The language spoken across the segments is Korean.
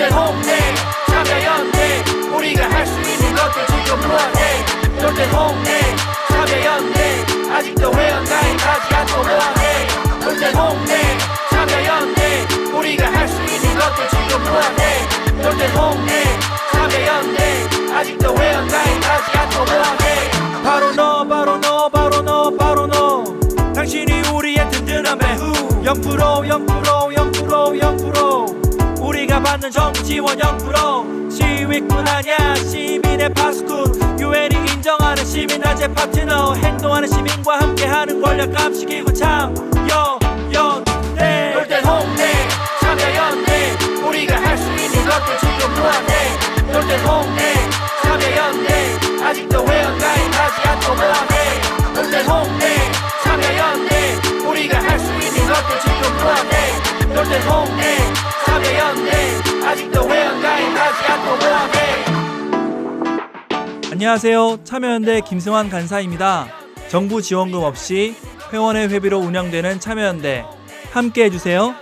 돌대 홍대 참여연대 우리가 할 수 있는 것들 지금 뭐하네 돌대 홍대 참여연대 아직도 회원 가입하지 않고 뭐하네 돌대 홍대 참여연대 우리가 할 수 있는 것들 지금 뭐하네 돌대 홍대 참여연대 아직도 회원 가입하지 않고 뭐하네 바로 너 바로 너 바로 너 바로 너 당신이 우리의 든든한 배후 0% 우리가 받는 정부 지원 0% 시위꾼 아냐 시민의 파수꾼 유엔이 인정하는 시민단체 파트너 행동하는 시민과 함께하는 권력 감시기구 참여연대 돌대 홍대 참여연대 우리가 할 수 있는 것들 지금 뭐하네 돌대 홍대 참여연대 아직도 회원 가입하지 않고 뭐하네 돌대 홍대 참여연대 우리가 할 수 있는 것들 지금 뭐하네 돌대 홍대 참여연대 아직도 회원 가입하지 않고 뭐하네. 안녕하세요. 참여연대 김승환 간사입니다. 정부 지원금 없이 회원의 회비로 운영되는 참여연대 함께 해주세요.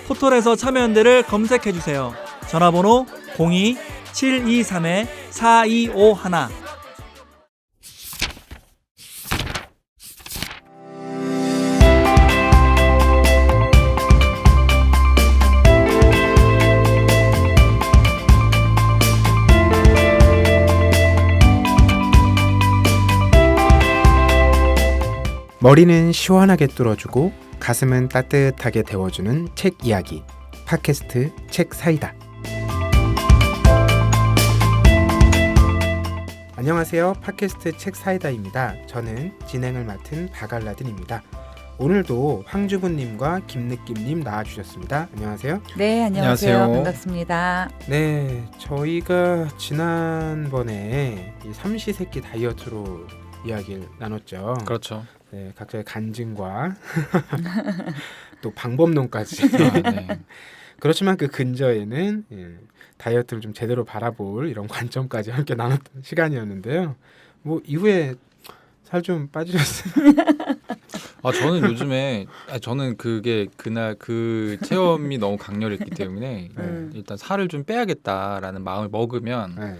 포털에서 참여연대를 검색해주세요. 전화번호 02-723-4251 머리는 시원하게 뚫어주고 가슴은 따뜻하게 데워주는 책 이야기 팟캐스트 책 사이다. 안녕하세요. 팟캐스트 책 사이다입니다. 저는 진행을 맡은 박알라딘입니다. 오늘도 황주부님과 김느낌님 나와주셨습니다. 안녕하세요. 네, 안녕하세요. 안녕하세요. 반갑습니다. 네, 저희가 지난번에 이 삼시세끼 다이어트로 이야기를 나눴죠. 그렇죠. 네, 각자의 간증과 또 방법론까지. 네. 그렇지만 그 근저에는 다이어트를 좀 제대로 바라볼 이런 관점까지 함께 나눴던 시간이었는데요. 뭐 이후에 살 좀 빠지셨어요? 저는 요즘에 저는 그게 그날 그 체험이 너무 강렬했기 때문에 일단 살을 좀 빼야겠다라는 마음을 먹으면 네.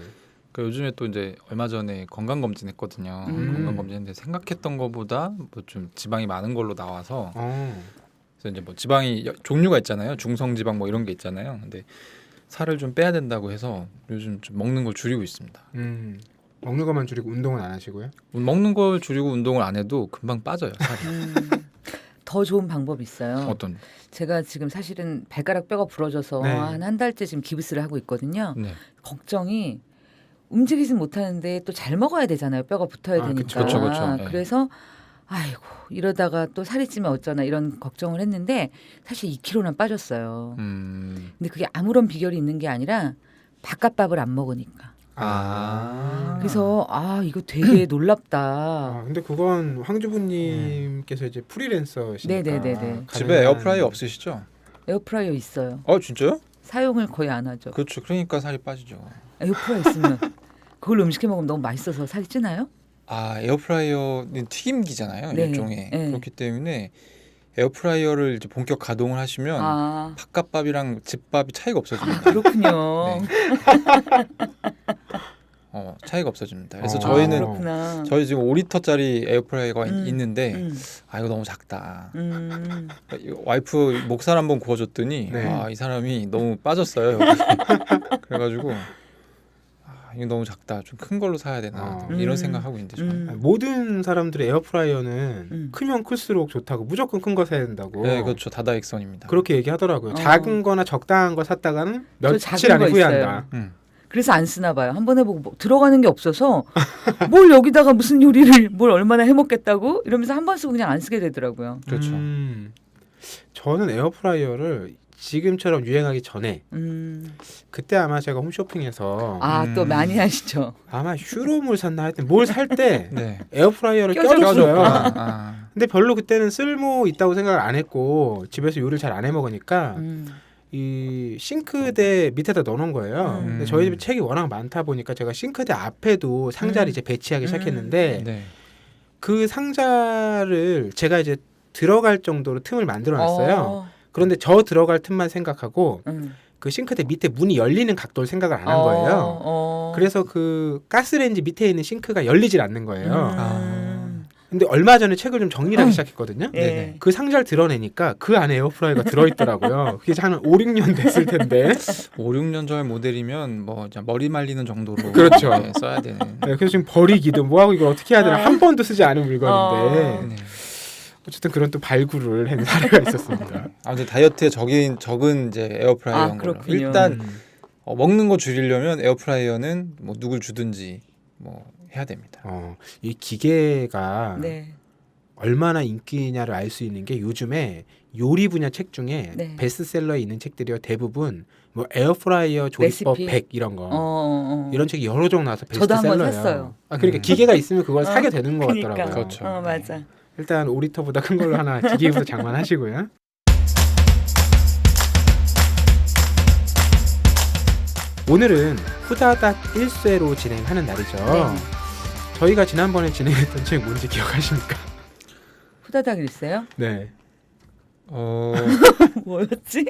그 요즘에 또 이제 얼마 전에 건강 검진 했거든요. 건강 검진했는데 생각했던 것보다 뭐 좀 지방이 많은 걸로 나와서 그래서 이제 뭐 지방이 종류가 있잖아요. 중성 지방 뭐 이런 게 있잖아요. 근데 살을 좀 빼야 된다고 해서 요즘 좀 먹는 걸 줄이고 있습니다. 먹는 것만 줄이고 운동은 안 하시고요? 먹는 걸 줄이고 운동을 안 해도 금방 빠져요. 살이. 더 좋은 방법이 있어요. 어떤? 제가 지금 사실은 발가락 뼈가 부러져서 네. 한 달째 지금 기부스를 하고 있거든요. 네. 걱정이 움직이진 못하는데 또 잘 먹어야 되잖아요. 뼈가 붙어야 되니까. 그쵸, 그쵸. 네. 그래서 아이고 이러다가 또 살이 찌면 어쩌나 이런 걱정을 했는데 사실 2kg나 빠졌어요. 근데 그게 아무런 비결이 있는 게 아니라 바깥밥을 안 먹으니까. 그래서 이거 되게 놀랍다. 근데 그건 황주부님께서 이제 프리랜서시니까 네네네네. 집에 에어프라이어 없으시죠? 에어프라이어 있어요. 진짜요? 사용을 거의 안 하죠. 그렇죠. 그러니까 살이 빠지죠. 에어프라이어 있으면 그걸로 음식해 먹으면 너무 맛있어서 살이 찌나요? 에어프라이어는 튀김기잖아요. 네. 일종의. 네. 그렇기 때문에 에어프라이어를 이제 본격 가동을 하시면 바깥밥이랑 집밥이 차이가 없어집니다. 그렇군요. 네. 차이가 없어집니다. 그래서 그렇구나. 저희 지금 5리터짜리 에어프라이어가 있는데 이거 너무 작다. 와이프 목살 한번 구워줬더니 네. 이 사람이 너무 빠졌어요. 그래가지고 이거 너무 작다. 좀 큰 걸로 사야 되나 이런 생각하고 있는데 저는. 모든 사람들의 에어프라이어는 크면 클수록 좋다고 무조건 큰 거 사야 된다고. 네, 그렇죠. 다다익선입니다. 그렇게 얘기하더라고요. 작은 거나 적당한 거 샀다가는 며칠 작은 안에 거 후회한다. 그래서 안 쓰나 봐요. 한번 해보고 들어가는 게 없어서 뭘 여기다가 무슨 요리를 뭘 얼마나 해먹겠다고 이러면서 한 번 쓰고 그냥 안 쓰게 되더라고요. 그렇죠. 저는 에어프라이어를 지금처럼 유행하기 전에 그때 아마 제가 홈쇼핑에서 또 많이 하시죠. 아마 슈로물 샀나 하여튼 뭘 살 때 네. 에어프라이어를 껴줬어요. 껴줬어요. 근데 별로 그때는 쓸모 있다고 생각을 안 했고 집에서 요리를 잘 안 해먹으니까 이 싱크대 밑에다 넣어놓은 거예요. 근데 저희 집에 책이 워낙 많다 보니까 제가 싱크대 앞에도 상자를 이제 배치하기 시작했는데 네. 그 상자를 제가 이제 들어갈 정도로 틈을 만들어놨어요. 그런데 저 들어갈 틈만 생각하고 그 싱크대 밑에 문이 열리는 각도를 생각을 안 한 거예요. 그래서 그 가스레인지 밑에 있는 싱크가 열리질 않는 거예요. 근데 얼마 전에 책을 좀 정리를 하기 시작했거든요. 네. 그 상자를 드러내니까 그 안에 에어프라이어가 들어있더라고요. 그게 한 5, 6년 됐을 텐데. 5, 6년 전 모델이면 뭐 그냥 머리 말리는 정도로 그렇죠. 네, 써야 되는. 네, 그래서 지금 버리기든 뭐하고 이걸 어떻게 해야 되나 한 번도 쓰지 않은 물건인데 네. 어쨌든 그런 또 발굴을 한 사례가 있었습니다. 아무튼 다이어트에 적은 이제 에어프라이어인 걸로. 그렇군요. 일단 먹는 거 줄이려면 에어프라이어는 뭐 누굴 주든지 뭐 해야 됩니다. 이 기계가 네. 얼마나 인기냐를 알 수 있는 게 요즘에 요리 분야 책 중에 네. 베스트셀러에 있는 책들이 대부분 뭐 에어프라이어 조리법 레시피. 100 이런 거 이런 이런 책이 여러 종 나와서 저도 한번 베스트셀러예요. 샀어요. 그러니까 기계가 있으면 그걸 사게 되는 것 그러니까. 같더라고요. 그렇죠. 맞아. 일단 5리터보다 큰 걸로 하나 기계부터 장만하시고요. 오늘은 후다닥 1쇄로 진행하는 날이죠. 네. 저희가 지난번에 진행했던 책 뭔지 기억하십니까? 후다닥 일세요? 네. 뭐였지?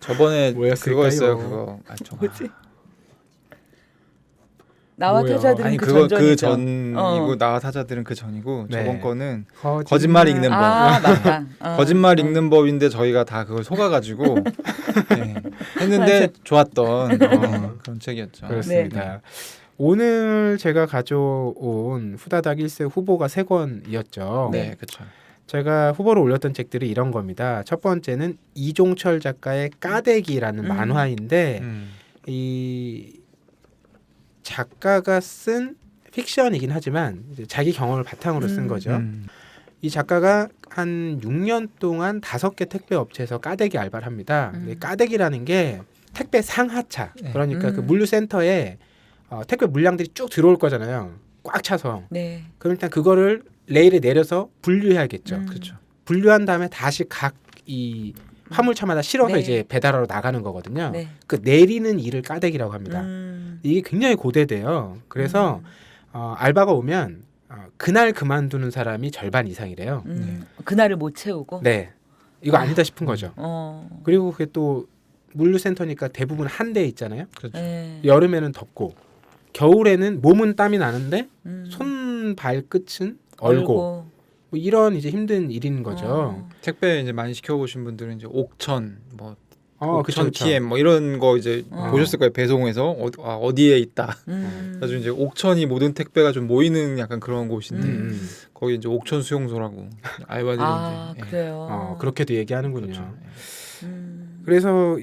저번에 뭐였을까요? 그거였어요. 그거. 뭐지? 나와 뭐야? 타자들은 아니 그 그거 그 전전이죠. 전이고 나와 타자들은 그 전이고 네. 저번 거는 거짓말 읽는 법. 맞다. 거짓말 읽는 법인데 저희가 다 그걸 속아가지고 네, 했는데 좋았던 그런 책이었죠. 그렇습니다. 오늘 제가 가져온 후다닥 1쇄 후보가 3권이었죠. 네, 그렇죠. 제가 후보로 올렸던 책들이 이런 겁니다. 첫 번째는 이종철 작가의 까대기라는 만화인데 이 작가가 쓴 픽션이긴 하지만 이제 자기 경험을 바탕으로 쓴 거죠. 이 작가가 한 6년 동안 5개 택배 업체에서 까대기 알바를 합니다. 근데 까대기라는 게 택배 상하차. 네. 그러니까 그 물류센터에 택배 물량들이 쭉 들어올 거잖아요. 꽉 차서. 네. 그럼 일단 그거를 레일에 내려서 분류해야겠죠. 그렇죠. 분류한 다음에 다시 각 이 화물차마다 실어서 네. 이제 배달하러 나가는 거거든요. 네. 그 내리는 일을 까대기라고 합니다. 이게 굉장히 고대돼요. 그래서 알바가 오면 그날 그만두는 사람이 절반 이상이래요. 그날을 못 채우고. 네, 이거 아니다 싶은 거죠. 그리고 그게 또 물류센터니까 대부분 한 대 있잖아요. 그렇죠. 네. 여름에는 덥고 겨울에는 몸은 땀이 나는데 음. 손 발끝은 얼고 뭐 이런 이제 힘든 일인 거죠. 택배 이제 많이 시켜보신 분들은 이제 옥천 뭐 그쵸, 옥천 그쵸. TM 뭐 이런 거 이제 보셨을 거예요. 배송에서 어디에 있다. 그래서 이제 옥천이 모든 택배가 좀 모이는 약간 그런 곳인데 거기 이제 옥천 수용소라고 알바들이 이제 그래요. 그렇게도 얘기하는군요. 그렇죠. 그래서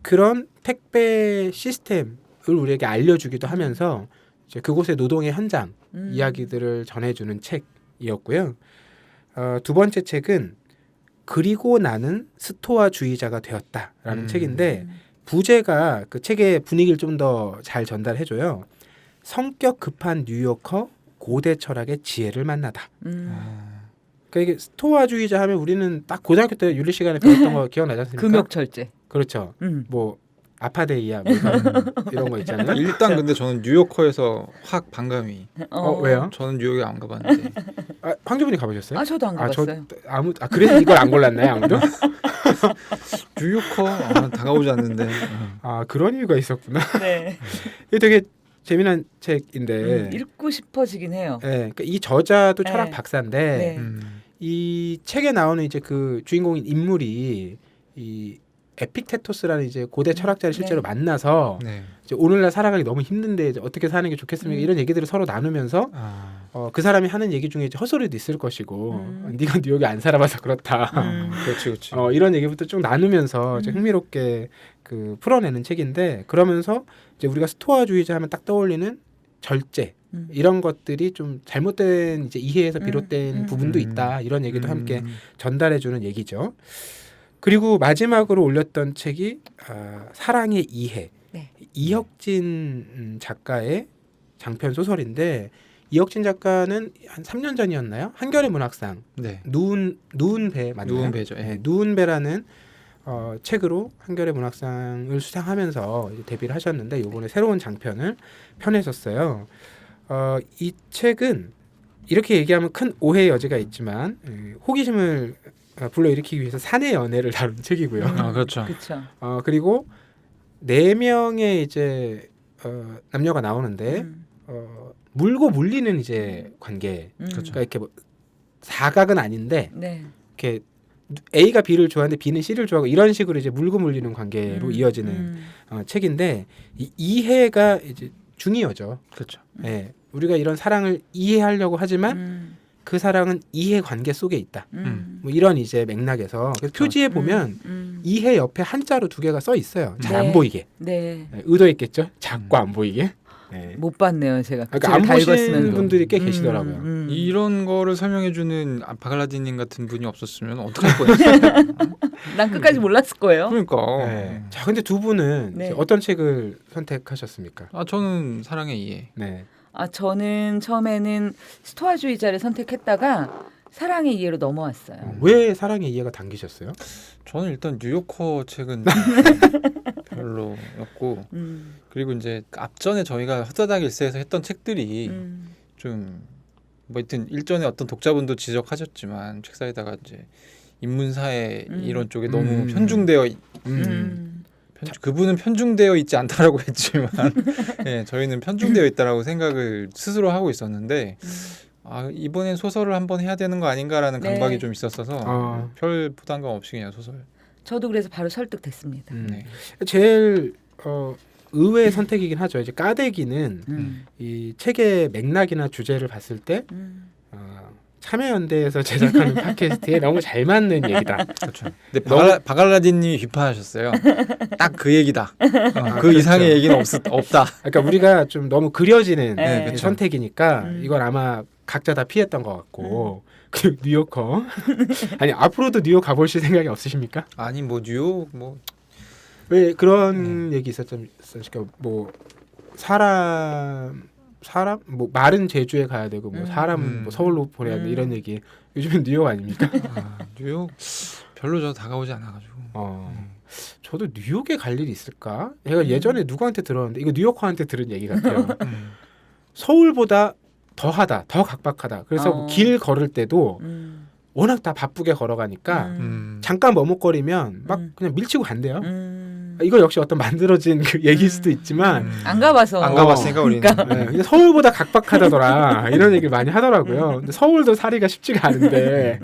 그런 택배 시스템을 우리에게 알려주기도 하면서 이제 그곳의 노동의 현장 이야기들을 전해주는 책이었고요. 두 번째 책은 그리고 나는 스토아주의자가 되었다라는 책인데 부제가 그 책의 분위기를 좀 더 잘 전달해줘요. 성격 급한 뉴요커 고대 철학의 지혜를 만나다. 그러니까 이게 스토아주의자 하면 우리는 딱 고등학교 때 윤리 시간에 배웠던 거 기억나지 않습니까? 금욕철제. 그렇죠. 뭐 아파데이아 뭐 이런 거 있잖아요. 일단 근데 저는 뉴요커에서 확 반감이. 왜요? 저는 뉴욕에 안 가봤는데. 황주분이 가보셨어요? 저도 안 가봤어요. 그래서 이걸 안 골랐나요, 아무도? 뉴요커 다가오지 않는데. 그런 이유가 있었구나. 네. 이게 되게 재미난 책인데 읽고 싶어지긴 해요. 네, 그러니까 이 저자도 네. 철학 박사인데 네. 이 책에 나오는 이제 그 주인공인 인물이 이 에픽테토스라는 이제 고대 철학자를 실제로 네. 만나서 네. 이제 오늘날 살아가기 너무 힘든데 이제 어떻게 사는 게 좋겠습니까? 이런 얘기들을 서로 나누면서 그 사람이 하는 얘기 중에 이제 헛소리도 있을 것이고 네가 뉴욕에 안 살아봐서 그렇다. 그렇지. 이런 얘기부터 쭉 나누면서 이제 흥미롭게 그 풀어내는 책인데 그러면서 이제 우리가 스토아주의자 하면 딱 떠올리는 절제 이런 것들이 좀 잘못된 이제 이해에서 비롯된 부분도 있다 이런 얘기도 함께 전달해주는 얘기죠. 그리고 마지막으로 올렸던 책이 사랑의 이해. 네. 이혁진 작가의 장편 소설인데 이혁진 작가는 한 3년 전이었나요? 한겨레 문학상 네. 누운 배 맞나요? 누운 배죠. 네, 누운 배라는 책으로 한겨레 문학상을 수상하면서 이제 데뷔를 하셨는데 이번에 새로운 장편을 펴내셨어요. 이 책은 이렇게 얘기하면 큰 오해의 여지가 있지만 호기심을 불러일으키기 위해서 사내 연애를 다룬 책이고요. 아 그렇죠. 그렇죠. 그리고 4명의 이제 남녀가 나오는데 물고 물리는 이제 관계. 그러니까 이렇게 뭐 사각은 아닌데 네. 이렇게 A가 B를 좋아하는데 B는 C를 좋아하고 이런 식으로 이제 물고 물리는 관계로 이어지는 책인데 이 이해가 이제 중요하죠. 그렇죠. 예, 우리가 이런 사랑을 이해하려고 하지만 그 사랑은 이해 관계 속에 있다. 뭐 이런 이제 맥락에서 그래서 표지에 보면 이해 옆에 한자로 2개가 써 있어요. 잘 안 네. 보이게. 네. 예, 의도했겠죠. 작고 안 보이게. 예. 못 봤네요, 제가. 그러니까 안 다 보시는 읽었으면. 분들이 꽤 계시더라고요. 이런 거를 설명해주는 바갈라디님 같은 분이 없었으면 어떡할 뻔했어요. 난 끝까지 몰랐을 거예요. 그러니까. 네. 자, 근데 두 분은 네. 어떤 책을 선택하셨습니까? 저는 사랑의 이해. 네. 저는 처음에는 스토아주의자를 선택했다가 사랑의 이해로 넘어왔어요. 왜 사랑의 이해가 당기셨어요? 저는 일단 뉴요커 책은 별로였고 그리고 이제 앞전에 저희가 허다닥 일세에서 했던 책들이 좀 뭐 하여튼 일전에 어떤 독자분도 지적하셨지만 책 사이다가 이제 인문사회 이런 쪽에 너무 편중되어 그분은 편중되어 있지 않다라고 했지만 네, 저희는 편중되어 있다라고 생각을 스스로 하고 있었는데 이번엔 소설을 한번 해야 되는 거 아닌가라는 네. 강박이 좀 있었어서 별 부담감 없이 그냥 소설. 저도 그래서 바로 설득됐습니다. 네. 제일 의외의 선택이긴 하죠. 이제 까대기는 이 책의 맥락이나 주제를 봤을 때 참여연대에서 제작하는 팟캐스트에 너무 잘 맞는 얘기다. 그렇죠. 근데 바갈라디님이 비판하셨어요. 딱 그 얘기다. 그 그렇죠. 이상의 얘기는 없다. 그러니까 우리가 좀 너무 그려지는 네, 이 그렇죠. 선택이니까 이건 아마 각자 다 피했던 것 같고 그리고 뉴요커 아니 앞으로도 뉴욕 가보실 생각이 없으십니까? 아니 뭐 뉴욕 뭐 왜 그런 얘기 있었죠? 뭐 사람 뭐 말은 제주에 가야 되고 뭐 사람 뭐 서울로 보내야 돼 이런 얘기 요즘엔 뉴욕 아닙니까? 뉴욕 별로 저 다가오지 않아가지고. 저도 뉴욕에 갈 일이 있을까? 제가 예전에 누구한테 들었는데 이거 뉴요커한테 들은 얘기 같아요. 서울보다 더하다, 더 각박하다. 그래서 뭐길 걸을 때도 워낙 다 바쁘게 걸어가니까 잠깐 머뭇거리면 막 그냥 밀치고 간대요. 이거 역시 어떤 만들어진 그 얘기일 수도 있지만 안 가봐서. 안 가봤으니까 우리는. 네, 근데 서울보다 각박하다더라 이런 얘기를 많이 하더라고요. 근데 서울도 살이가 쉽지가 않은데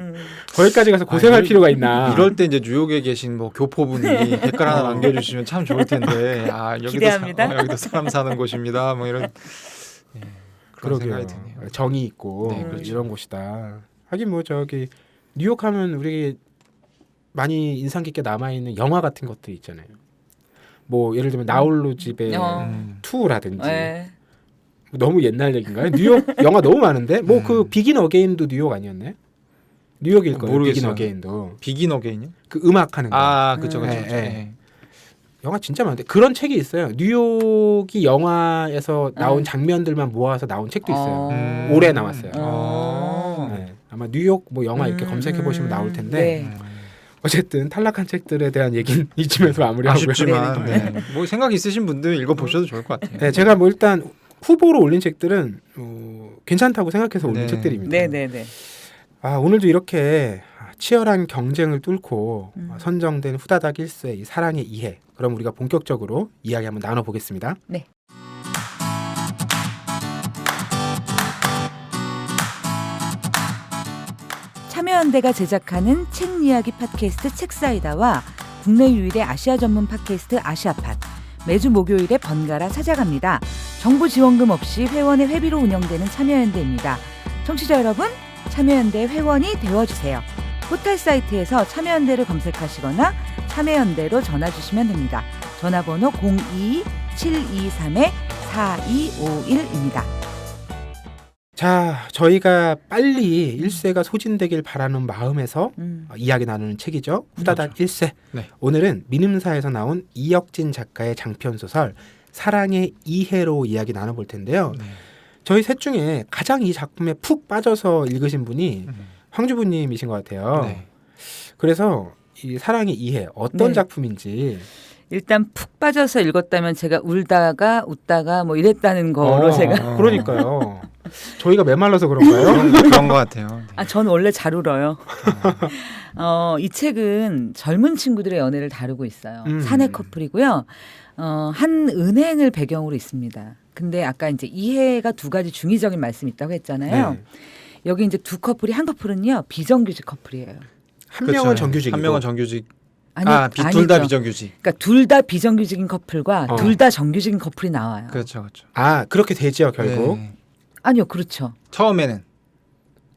거기까지 가서 고생할 필요가 있나? 이럴 때 이제 뉴욕에 계신 뭐 교포분이 댓글 하나 남겨주시면 참 좋을 텐데. 여기도 기대합니다. 여기도 사람 사는 곳입니다. 뭐 이런. 그런 그러게요. 생각이 드네요. 정이 있고 네, 그렇죠. 이런 곳이다. 하긴 뭐 저기 뉴욕하면 우리 많이 인상 깊게 남아 있는 영화 같은 것들 있잖아요. 뭐 예를 들면 나홀로 집의 2라든지 네. 너무 옛날 얘기인가요? 뉴욕 영화 너무 많은데 뭐 그 비긴 어게인도 뉴욕 아니었나요? 뉴욕일 거예요. 모르겠어요. 비긴 어게인도 비긴 어게인요? 그 음악 하는 거. 그쵸. 네, 네. 영화 진짜 많은데 그런 책이 있어요. 뉴욕이 영화에서 나온 장면들만 모아서 나온 책도 있어요. 올해 나왔어요. 네. 아마 뉴욕 뭐 영화 이렇게 검색해 보시면 나올 텐데 네. 어쨌든 탈락한 책들에 대한 얘기는 이쯤에서 마무리하고요. 아쉽지만 네. 뭐 생각 있으신 분들 읽어보셔도 좋을 것 같아요. 네, 제가 뭐 일단 후보로 올린 책들은 괜찮다고 생각해서 올린 네. 책들입니다. 네네네. 오늘도 이렇게 치열한 경쟁을 뚫고 선정된 후다닥 일세 이 사랑의 이해. 그럼 우리가 본격적으로 이야기 한번 나눠보겠습니다. 네. 참여연대가 제작하는 책 이야기 팟캐스트 책사이다와 국내 유일의 아시아 전문 팟캐스트 아시아팟. 매주 목요일에 번갈아 찾아갑니다. 정부 지원금 없이 회원의 회비로 운영되는 참여연대입니다. 청취자 여러분, 참여연대 회원이 되어주세요. 포털 사이트에서 참여연대를 검색하시거나 참여연대로 전화 주시면 됩니다. 전화번호 02-723-4251입니다. 자, 저희가 빨리 일세가 소진되길 바라는 마음에서 이야기 나누는 책이죠. 후다닥 일세. 네. 오늘은 민음사에서 나온 이혁진 작가의 장편 소설 사랑의 이해로 이야기 나눠볼 텐데요. 저희 셋 중에 가장 이 작품에 푹 빠져서 읽으신 분이 황주부님이신 것 같아요. 네. 그래서 이 사랑의 이해 어떤 네. 작품인지 일단 푹 빠져서 읽었다면 제가 울다가 웃다가 뭐 이랬다는 거로 제가 그러니까요. 저희가 메말라서 그런가요? 그런 것 같아요. 네. 아, 저는 원래 잘 울어요. 이 책은 젊은 친구들의 연애를 다루고 있어요. 사내 커플이고요. 한 은행을 배경으로 있습니다. 근데 아까 이제 이해가 두 가지 중의적인 말씀이 있다고 했잖아요. 네. 여기 이제 두 커플이 한 커플은요 비정규직 커플이에요. 한 명은 그렇죠. 정규직이고 한 명은 정규직. 아니, 둘 다 아니죠. 비정규직. 그러니까 둘 다 비정규직인 커플과 어. 둘 다 정규직인 커플이 나와요. 그렇죠, 그렇죠. 아 그렇게 되죠 결국. 네. 아니요, 그렇죠. 처음에는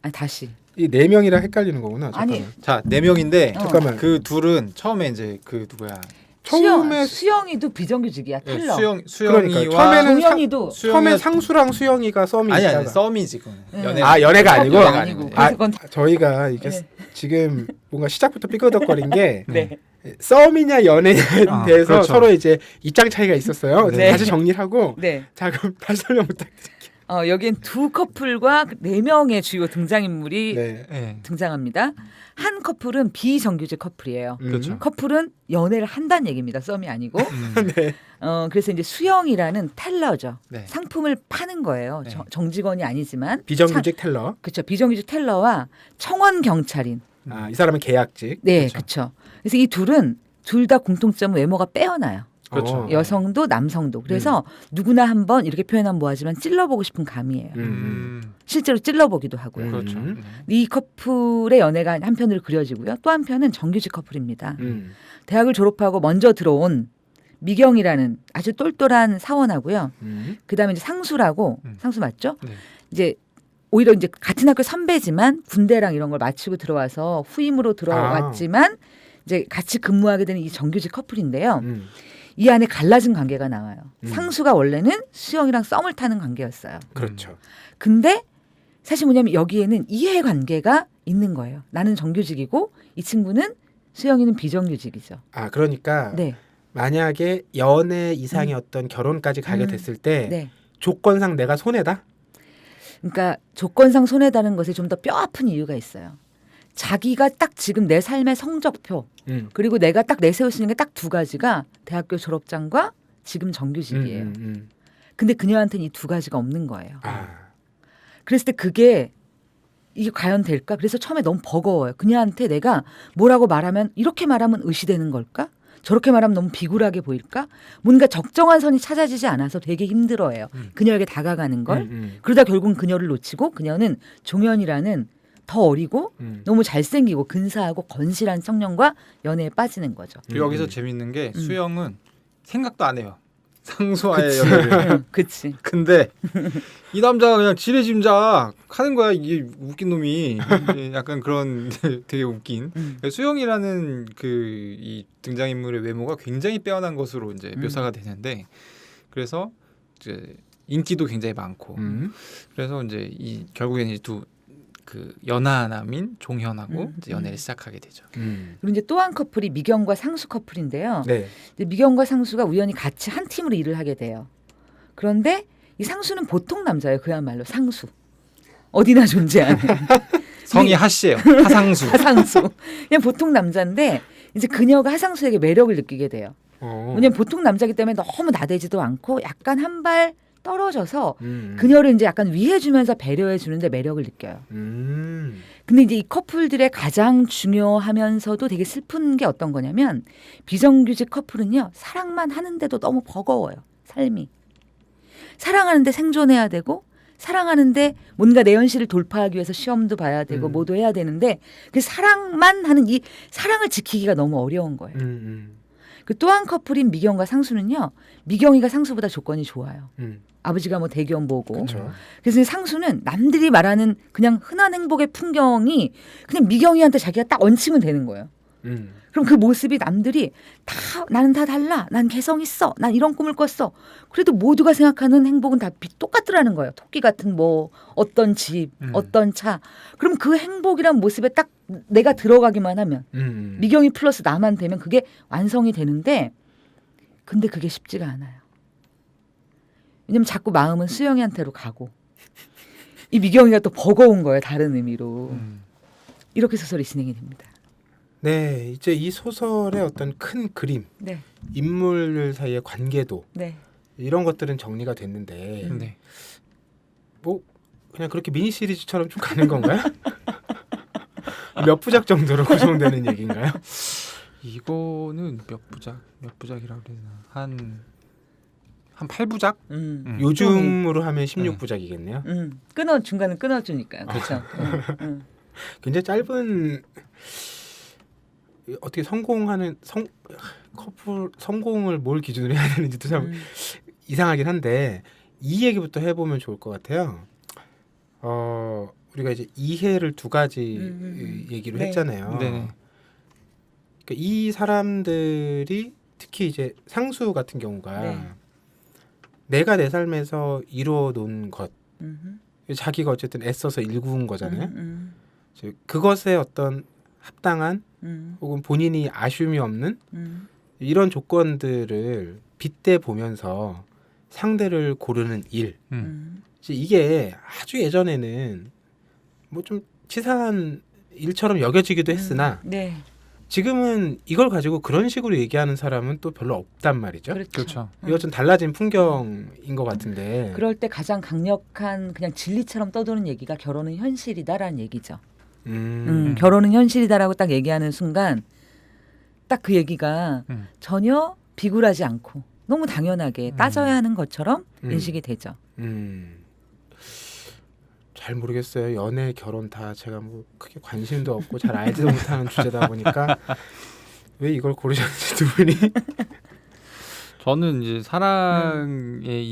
아니 다시. 이 네 명이랑 헷갈리는 거구나. 아니. 잠깐만. 자 4명인데 잠깐만. 그 둘은 처음에 이제 그 누구야? 처음에 수영이도 비정규직이야. 네, 텔러. 수영이와 그러니까 처음에는 동현이도 처음에 상수랑 수영이가 썸이 아니 있다가. 아니 썸이지 그거는. 네. 연애. 아 연애가 아니고. 연애가 아니고. 그래서 그건 저희가 이게 네. 지금 뭔가 시작부터 삐끄덕거린 게 네. 썸이냐 연애냐에 아, 대해서 그렇죠. 서로 이제 입장 차이가 있었어요. 네. 다시 정리를 하고 네. 자 그럼 다시 설명 부탁드릴게요. 여긴 두 커플과 네 명의 주요 등장인물이 네. 네. 등장합니다. 한 커플은 비정규직 커플이에요. 그렇죠. 커플은 연애를 한다는 얘기입니다. 썸이 아니고. 네. 그래서 이제 수영이라는 텔러죠. 네. 상품을 파는 거예요. 네. 정직원이 아니지만. 비정규직 텔러. 그렇죠. 비정규직 텔러와 청원 경찰인. 아, 이 사람은 계약직. 네, 그렇죠. 그렇죠. 그래서 이 둘은 둘 다 공통점은 외모가 빼어나요. 그렇죠. 여성도 남성도. 그래서 누구나 한번 이렇게 표현하면 뭐하지만 찔러보고 싶은 감이에요. 실제로 찔러보기도 하고요. 그렇죠. 음. 네. 이 커플의 연애가 한편으로 그려지고요. 또 한편은 정규직 커플입니다. 대학을 졸업하고 먼저 들어온 미경이라는 아주 똘똘한 사원하고요. 그다음에 이제 상수라고 상수 맞죠? 네. 이제 오히려 이제 같은 학교 선배지만 군대랑 이런 걸 마치고 들어와서 후임으로 들어왔지만 이제 같이 근무하게 되는 이 정규직 커플인데요. 이 안에 갈라진 관계가 나와요. 상수가 원래는 수영이랑 썸을 타는 관계였어요. 그렇죠. 근데 사실 뭐냐면 여기에는 이해 관계가 있는 거예요. 나는 정규직이고 이 친구는 수영이는 비정규직이죠. 아 그러니까 네. 만약에 연애 이상의 어떤 결혼까지 가게 됐을 때 네. 조건상 내가 손해다? 그러니까 조건상 손해다는 것에 좀 더 뼈 아픈 이유가 있어요. 자기가 딱 지금 내 삶의 성적표 그리고 내가 딱 내세울 수 있는 게 딱 두 가지가 대학교 졸업장과 지금 정규직이에요. 근데 그녀한테는 이 두 가지가 없는 거예요. 아. 그랬을 때 그게 이게 과연 될까? 그래서 처음에 너무 버거워요. 그녀한테 내가 뭐라고 말하면 이렇게 말하면 의시되는 걸까? 저렇게 말하면 너무 비굴하게 보일까? 뭔가 적정한 선이 찾아지지 않아서 되게 힘들어해요. 그녀에게 다가가는 걸. 그러다 결국은 그녀를 놓치고 그녀는 종현이라는 더 어리고 너무 잘생기고 근사하고 건실한 청년과 연애에 빠지는 거죠. 여기서 재밌는 게 수영은 생각도 안 해요. 상수와의 연애를. 응, 그치. 근데 이 남자가 그냥 지레짐작 하는 거야. 이게 웃긴 놈이. 약간 그런 되게 웃긴. 수영이라는 그 이 등장인물의 외모가 굉장히 빼어난 것으로 이제 묘사가 되는데 그래서 이제 인기도 굉장히 많고 그래서 이제 이 결국에는 이제 두 그 연하남인 종현하고 이제 연애를 시작하게 되죠. 그리고 이제 또 한 커플이 미경과 상수 커플인데요. 네. 이제 미경과 상수가 우연히 같이 한 팀으로 일을 하게 돼요. 그런데 이 상수는 보통 남자예요. 그야말로 상수. 어디나 존재하는 성이 하씨예요. 하상수. 하상수. 그냥 보통 남자인데 이제 그녀가 하상수에게 매력을 느끼게 돼요. 왜냐면 보통 남자이기 때문에 너무 나대지도 않고 약간 한 발 떨어져서 그녀를 이제 약간 위해주면서 배려해주는데 매력을 느껴요. 근데 이제 이 커플들의 가장 중요하면서도 되게 슬픈 게 어떤 거냐면 비정규직 커플은요 사랑만 하는데도 너무 버거워요. 삶이. 사랑하는데 생존해야 되고 사랑하는데 뭔가 내 현실을 돌파하기 위해서 시험도 봐야 되고 뭐도 해야 되는데 그 사랑만 하는 이 사랑을 지키기가 너무 어려운 거예요. 그 또 한 커플인 미경과 상수는요. 미경이가 상수보다 조건이 좋아요. 아버지가 뭐 대기업 보고. 그쵸. 그래서 상수는 남들이 말하는 그냥 흔한 행복의 풍경이 그냥 미경이한테 자기가 딱 얹히면 되는 거예요. 그럼 그 모습이 남들이 다 나는 다 달라. 난 개성 있어. 난 이런 꿈을 꿨어. 그래도 모두가 생각하는 행복은 다 똑같더라는 거예요. 토끼 같은 뭐 어떤 집, 어떤 차. 그럼 그 행복이란 모습에 딱 내가 들어가기만 하면 미경이 플러스 나만 되면 그게 완성이 되는데 근데 그게 쉽지가 않아요. 왜냐면 자꾸 마음은 수영이한테로 가고 이 미경이가 또 버거운 거예요. 다른 의미로. 이렇게 소설이 진행이 됩니다. 네, 이제 이 소설의 어떤 큰 그림, 네. 인물 사이의 관계도 네. 이런 것들은 정리가 됐는데 네. 뭐 그냥 그렇게 미니 시리즈처럼 쭉 가는 건가요? 몇 부작 정도로 구성되는 얘기인가요? 이거는 몇 부작이라고 그래야 되나? 한 8부작? 요즘으로 하면 16부작이겠네요. 중간에 끊어주니까요. 그렇죠. 굉장히 짧은 어떻게 성공을 뭘 기준으로 해야 되는지도 참 이상하긴 한데 이 얘기부터 해보면 좋을 것 같아요. 우리가 이제 이해를 두 가지 얘기로 네. 했잖아요. 네. 그러니까 이 사람들이 특히 이제 상수 같은 경우가 네. 내가 내 삶에서 이루어 놓은 것, 음흠. 자기가 어쨌든 애써서 일구은 거잖아요. 음. 즉, 그것에 어떤 합당한 혹은 본인이 아쉬움이 없는 이런 조건들을 빗대 보면서 상대를 고르는 일. 이제 이게 아주 예전에는 뭐 좀 치사한 일처럼 여겨지기도 했으나 네. 지금은 이걸 가지고 그런 식으로 얘기하는 사람은 또 별로 없단 말이죠. 그렇죠. 이거 좀 달라진 풍경인 것 같은데. 그럴 때 가장 강력한 그냥 진리처럼 떠도는 얘기가 결혼은 현실이다라는 얘기죠. 결혼은 현실이다라고 딱 얘기하는 순간 딱 그 얘기가 전혀 비굴하지 않고 너무 당연하게 따져야 하는 것처럼 인식이 되죠. 잘 모르겠어요. 연애, 결혼 다 제가 뭐 크게 관심도 없고 잘 알지도 못하는 주제다 보니까 왜 이걸 고르셨는지 두 분이. 저는 이제 사랑의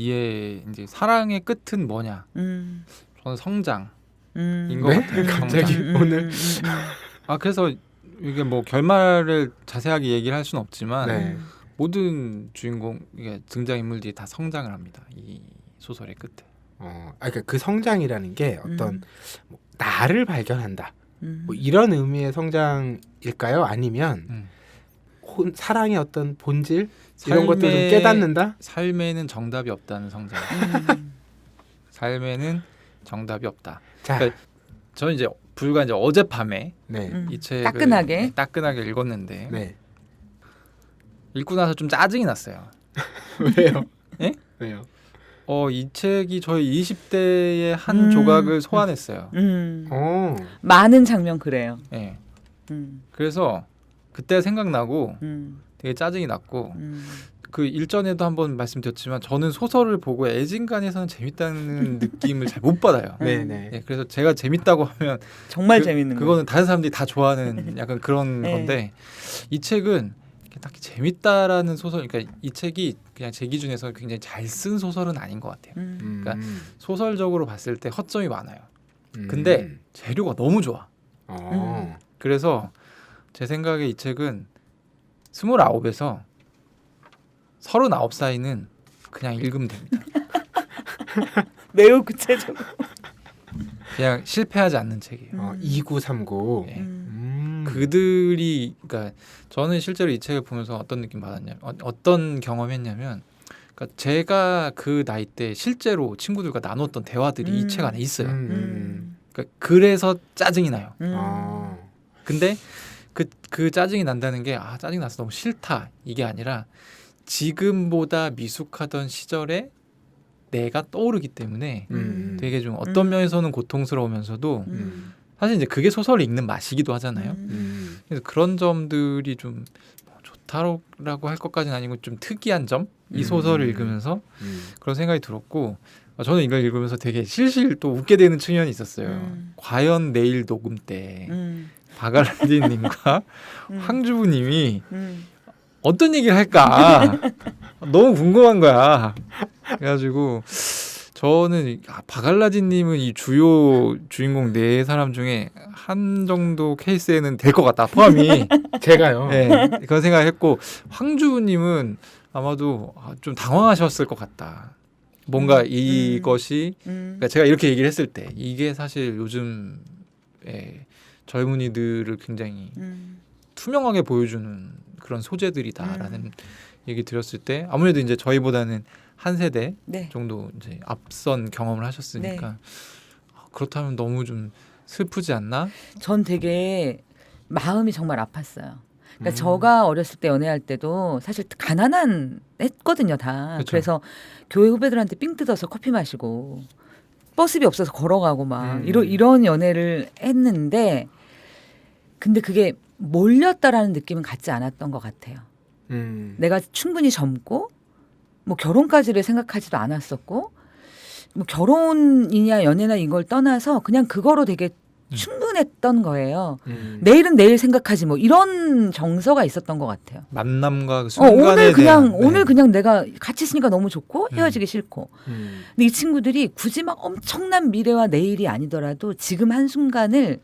이제 사랑의 끝은 뭐냐? 저는 성장인 것 네? 같아요. 갑자기 성장. 오늘 그래서 이게 뭐 결말을 자세하게 얘기를 할 수는 없지만 네. 모든 주인공 이게 등장 인물들이 다 성장을 합니다. 이 소설의 끝에. 그러니까 그 성장이라는 게 어떤 뭐 나를 발견한다. 뭐 이런 의미의 성장일까요? 아니면 사랑의 어떤 본질 이런 것들을 좀 깨닫는다? 삶에는 정답이 없다는 성장. 삶에는 정답이 없다. 자, 그러니까 저는 이제 불과 이제 어젯밤에 네, 이 책을 따끈하게 읽었는데 네. 읽고 나서 좀 짜증이 났어요. 왜요? 예? 왜요? 이 책이 저희 20대의 한 조각을 소환했어요. 많은 장면 그래요. 예. 그래서 그때 생각나고 되게 짜증이 났고 그 일전에도 한번 말씀드렸지만 저는 소설을 보고 애진간에서는 재밌다는 느낌을 잘 못 받아요. 네네. 예, 그래서 제가 재밌다고 하면 정말 재밌는 거. 그거는 다른 사람들이 다 좋아하는 약간 그런 네. 건데 이 책은 딱히 재밌다라는 소설, 그러니까 이 책이 그냥 제 기준에서 굉장히 잘 쓴 소설은 아닌 것 같아요. 그러니까 소설적으로 봤을 때 허점이 많아요. 근데 재료가 너무 좋아. 그래서 제 생각에 이 책은 29에서 39 사이는 그냥 읽으면 됩니다. 매우 구체적으로. 그냥 실패하지 않는 책이에요. 2939. 네. 그들이, 그러니까 저는 실제로 이 책을 보면서 어떤 느낌 받았냐면, 어떤 경험했냐면, 그러니까 제가 그 나이 때 실제로 친구들과 나눴던 대화들이 이 책 안에 있어요. 그러니까 그래서 짜증이 나요. 근데 그 짜증이 난다는 게 짜증 나서 너무 싫다 이게 아니라 지금보다 미숙하던 시절에 내가 떠오르기 때문에 되게 좀 어떤 면에서는 고통스러우면서도 사실 이제 그게 소설을 읽는 맛이기도 하잖아요. 그래서 그런 점들이 좀 좋다라고 할 것까지는 아니고 좀 특이한 점, 이 소설을 읽으면서 그런 생각이 들었고, 저는 이걸 읽으면서 되게 실실 또 웃게 되는 측면이 있었어요. 과연 내일 녹음 때 바갈라디님과 황주부님이 어떤 얘기를 할까 너무 궁금한 거야. 그래가지고 저는 바갈라디님은 이 주요 주인공 네 사람 중에 한 정도 케이스에는 될 것 같다, 포함이. 제가요. 네, 그런 생각을 했고, 황주부님은 아마도 좀 당황하셨을 것 같다. 뭔가 이것이 그러니까 제가 이렇게 얘기를 했을 때 이게 사실 요즘 젊은이들을 굉장히 투명하게 보여주는 그런 소재들이다라는 얘기 드렸을 때 아무래도 이제 저희보다는 한 세대 네. 정도 이제 앞선 경험을 하셨으니까 그렇다면 너무 좀 슬프지 않나? 전 되게 마음이 정말 아팠어요. 그러니까 저가 어렸을 때 연애할 때도 사실 가난한 했거든요, 다. 그쵸. 그래서 교회 후배들한테 삥 뜯어서 커피 마시고 버스비 없어서 걸어가고 막 음. 이런 연애를 했는데 근데 그게 몰렸다라는 느낌은 갖지 않았던 것 같아요. 내가 충분히 젊고 뭐 결혼까지를 생각하지도 않았었고 뭐 결혼이냐 연애나 이걸 떠나서 그냥 그거로 되게 충분했던 거예요. 내일은 내일 생각하지 뭐 이런 정서가 있었던 것 같아요. 만남과 그 순간에 오늘 그냥 대한, 오늘 그냥 내가 같이 있으니까 너무 좋고 헤어지기 싫고. 음. 근데 이 친구들이 굳이 막 엄청난 미래와 내일이 아니더라도 지금 한 순간을